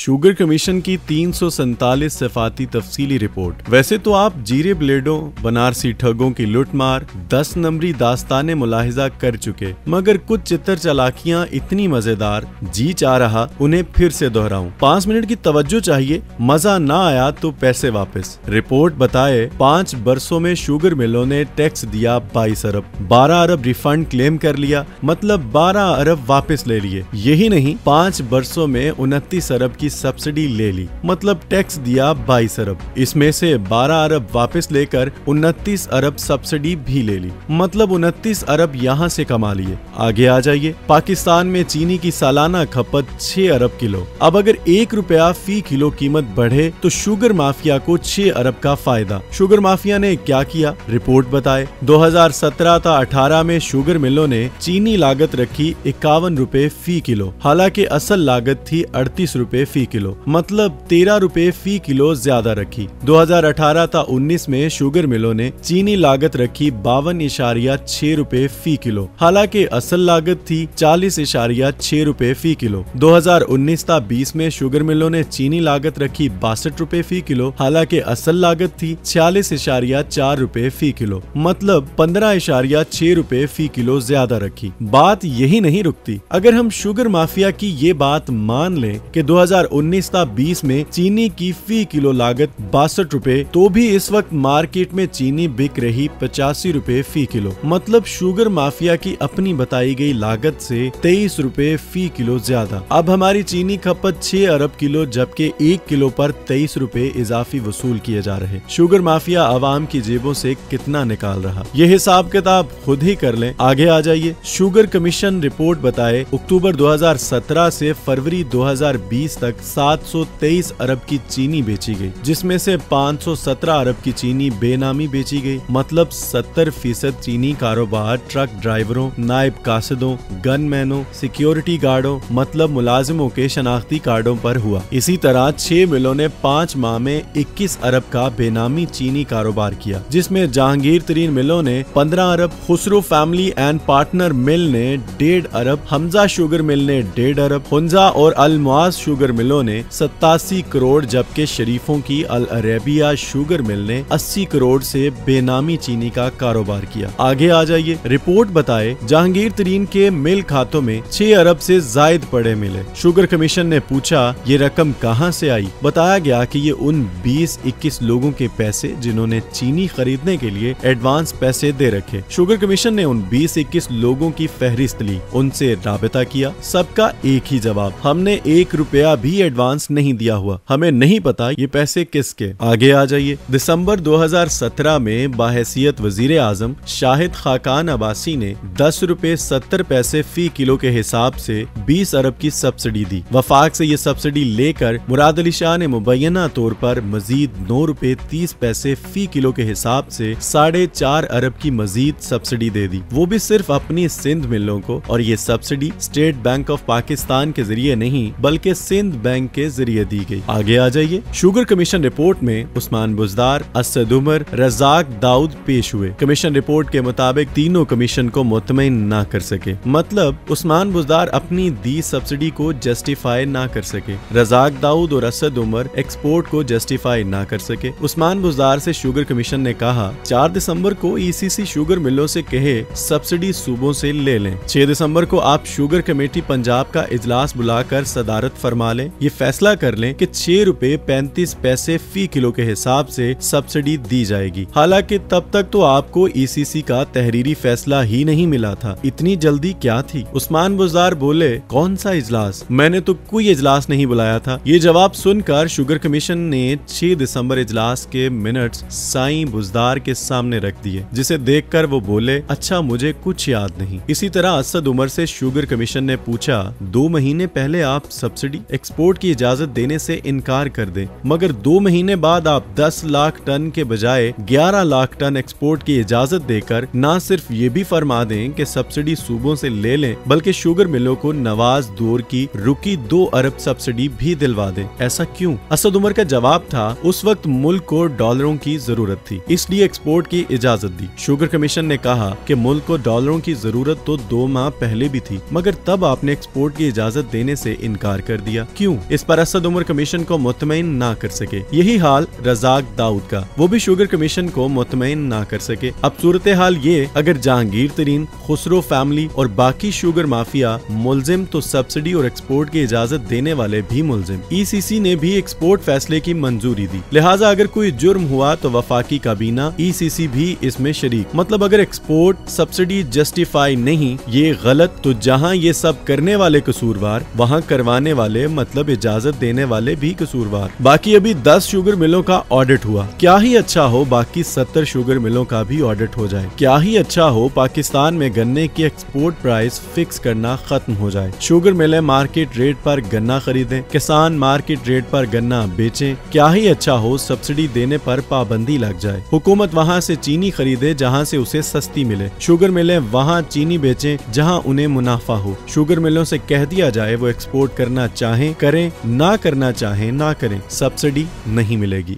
Sugar commission की 347 सफाती तफसीली report. वैसे तो आप जीरे ब्लेडों, बनारसी ठगों की लुटमार, 10 नंबरी दास्ताने मुलाहिजा कर चुके, मगर कुछ चित्तर चालाकियां इतनी मजेदार, जी चाह रहा उन्हें फिर से दोहराऊं। 5 मिनट की तवज्जो चाहिए, मजा ना आया तो पैसे वापस। रिपोर्ट बताए 5 बरसों में शुगर मिलों ने टैक्स दिया 22 अरब, 12 अरब रिफंड क्लेम कर लिया, मतलब 12 अरब वापस ले लिए। यही नहीं, 5 बरसों में 29 अरब की सब्सिडी ले ली, मतलब टैक्स दिया 22 अरब। इसमें से 12 अरब वापस लेकर 29 अरब सब्सिडी भी ले ली, मतलब 29 अरब यहाँ से कमा लिए। आगे आ जाइए। पाकिस्तान में चीनी की सालाना खपत 6 अरब किलो। अब अगर 1 रुपया फी किलो कीमत बढ़े तो शुगर माफिया को 6 अरब का फायदा। शुगर माफिया ने क्या किया, रिपोर्ट बताए 2017-18 में शुगर मिलों ने चीनी लागत रखी 51 रुपए फी किलो, हालांकि असल लागत थी 38 रुपए फी किलो, मतलब 13 रुपए फी किलो ज्यादा रखी। 2018-19 में शुगर मिलों ने चीनी लागत रखी 52.6 रुपए फी किलो, हालांकि असल लागत थी 40.6 रुपए फी किलो। 2019-20 में शुगर मिलों ने चीनी लागत रखी 62 रुपए फी किलो, हालांकि असल लागत थी 46.4 रुपए फी किलो, मतलब 15.6 रुपए फी किलो ज्यादा रखी। बात यही नहीं रुकती। अगर हम शुगर माफिया की ये बात मान लें कि 2019-20 में चीनी की फी किलो लागत 62 रुपए, तो भी इस वक्त मार्केट में चीनी बिक रही 85 रुपए फी किलो, मतलब शुगर माफिया की अपनी बताई गई लागत से 23 रुपए फी किलो ज्यादा। अब हमारी चीनी खपत 6 अरब किलो, जबकि 1 किलो पर 23 रुपए इजाफी वसूल किए जा रहे। शुगर माफिया आवाम की जेबों से कितना निकाल रहा, ये हिसाब किताब खुद ही कर लें। आगे आ जाइए। शुगर कमीशन रिपोर्ट बताए अक्टूबर 2017 से फरवरी 2020 तक 723 अरब की चीनी बेची गई, जिसमें से 517 अरब की चीनी बेनामी बेची गई, मतलब 70% चीनी कारोबार ट्रक ड्राइवरों, नायब कासिदों, गनमैनों, सिक्योरिटी गार्डों, मतलब मुलाजिमों के शनाख्ती कार्डों पर हुआ। इसी तरह 6 मिलों ने 5 माह में 21 अरब का बेनामी चीनी कारोबार किया, जिसमें जहांगीर तरीन मिलों ने 15 अरब, खुसरो फैमिली एंड पार्टनर मिल ने 1.5 अरब, हमजा शुगर मिल ने 1.5 अरब, हुंजा और अल मुआज शुगर मिलों ने 87 करोड़, जबकि शरीफों की अल अरेबिया शुगर मिल ने 80 करोड़ से बेनामी चीनी का कारोबार किया। आगे आ जाइए। रिपोर्ट बताए जहांगीर तरीन के मिल खातों में 6 अरब से जायद पड़े मिले। शुगर कमीशन ने पूछा ये रकम कहां से आई। बताया गया कि ये उन 20-21 लोगों के पैसे जिन्होंने चीनी खरीदने के लिए एडवांस पैसे दे रखे। शुगर कमीशन ने उन 20-21 लोगों की फहरिस्त ली, उनसे राबता किया। सबका एक ही जवाब, हमने 1 रुपया भी एडवांस नहीं दिया हुआ, हमें नहीं पता ये पैसे किसके। आगे आ जाइए। दिसंबर 2017 में बाहैसियत वजीर आजम शाहिद खाकान अब्बासी ने 10 रुपए 70 पैसे फी किलो के हिसाब से 20 अरब की सब्सिडी दी। वफाक से ये सब्सिडी लेकर मुराद अली शाह ने मुबैना तौर पर मजीद 9 रुपए 30 पैसे फी किलो के हिसाब से 4.5 अरब की मजीद सब्सिडी दे दी, वो भी सिर्फ अपनी सिंध मिलों को। और ये subsidy state bank of Pakistan के जरिए नहीं बल्कि सिंध बैंक के जरिए दी गई। आगे आ जाइए। शुगर कमीशन रिपोर्ट में उस्मान बुजदार, असद उमर, रजाक दाऊद पेश हुए। कमीशन रिपोर्ट के मुताबिक तीनों कमीशन को मुतमईन ना कर सके, मतलब उस्मान बुजदार अपनी दी सब्सिडी को जस्टिफाई ना कर सके, रजाक दाऊद और असद उमर एक्सपोर्ट को जस्टिफाई ना कर सके। उस्मान बुजदार से शुगर कमीशन ने कहा 4 दिसंबर को ईसीसी शुगर मिलों से कहे सब्सिडी सूबों से ले लें। 6 दिसंबर को आप शुगर कमेटी पंजाब का इजलास बुलाकर सदारत फरमा लें, ये फैसला कर लें कि 6 रुपए 35 पैसे फी किलो के हिसाब से सब्सिडी दी जाएगी। हालांकि तब तक तो आपको ईसीसी का तहरीरी फैसला ही नहीं मिला था, इतनी जल्दी क्या थी। उस्मान बुजदार बोले कौन सा इजलास, मैंने तो कोई इजलास नहीं बुलाया था। ये जवाब सुनकर शुगर कमीशन ने 6 दिसंबर इजलास के मिनट्स साईं बुजदार के सामने रख दिए, जिसे देखकर वो बोले अच्छा मुझे कुछ याद नहीं। इसी तरह असद उमर से शुगर कमीशन ने पूछा 2 महीने पहले आप सब्सिडी एक्सपोर्ट की इजाजत देने से इनकार कर दें, मगर 2 महीने बाद आप 10 लाख टन के बजाय 11 लाख टन एक्सपोर्ट की इजाजत देकर न सिर्फ ये भी फरमा दें कि सब्सिडी सूबों से ले लें, बल्कि शुगर मिलों को नवाज दौर की रुकी 2 अरब सब्सिडी भी दिलवा दें। ऐसा क्यों? असद उमर का जवाब था उस वक्त मुल्क को डॉलरों की जरूरत थी, इसलिए एक्सपोर्ट की इजाजत दी। शुगर कमीशन ने कहा कि मुल्क को डॉलरों की जरूरत तो 2 माह पहले भी थी, मगर तब आपने एक्सपोर्ट की इजाजत देने से इनकार कर दिया, क्यों? क्यों? इस पर असद उमर कमीशन को मुतमईन ना कर सके। यही हाल रजाक दाऊद का, वो भी शुगर कमीशन को मुतमईन ना कर सके। अब सूरत हाल ये, अगर जहांगीर तरीन, खुसरो फैमिली और बाकी शुगर माफिया मुलजिम तो सब्सिडी और एक्सपोर्ट की इजाजत देने वाले भी मुलजिम। ECC ने भी एक्सपोर्ट फैसले की मंजूरी दी, लिहाजा अगर कोई जुर्म हुआ तो वफाकी काबीना ECC भी इसमें शरीक। मतलब अगर एक्सपोर्ट सब्सिडी जस्टिफाई नहीं, ये गलत, तो जहां ये सब करने वाले कसूरवार, वहां करवाने वाले मतलब इजाजत देने वाले भी कसूरवार। बाकी अभी 10 शुगर मिलों का ऑडिट हुआ, क्या ही अच्छा हो बाकी 70 शुगर मिलों का भी ऑडिट हो जाए। क्या ही अच्छा हो पाकिस्तान में गन्ने की एक्सपोर्ट प्राइस फिक्स करना खत्म हो जाए। शुगर मिलें मार्केट रेट पर गन्ना खरीदें, किसान मार्केट रेट पर गन्ना बेचें। क्या ही अच्छा हो सब्सिडी देने पर पाबंदी लग जाए। हुकूमत वहां से चीनी खरीदे जहां से उसे सस्ती मिले। शुगर मिलें वहां चीनी बेचें जहां उन्हें मुनाफा हो। शुगर मिलों से कह दिया जाए वो एक्सपोर्ट करना चाहें करें, ना करना चाहें ना करें, सब्सिडी नहीं मिलेगी।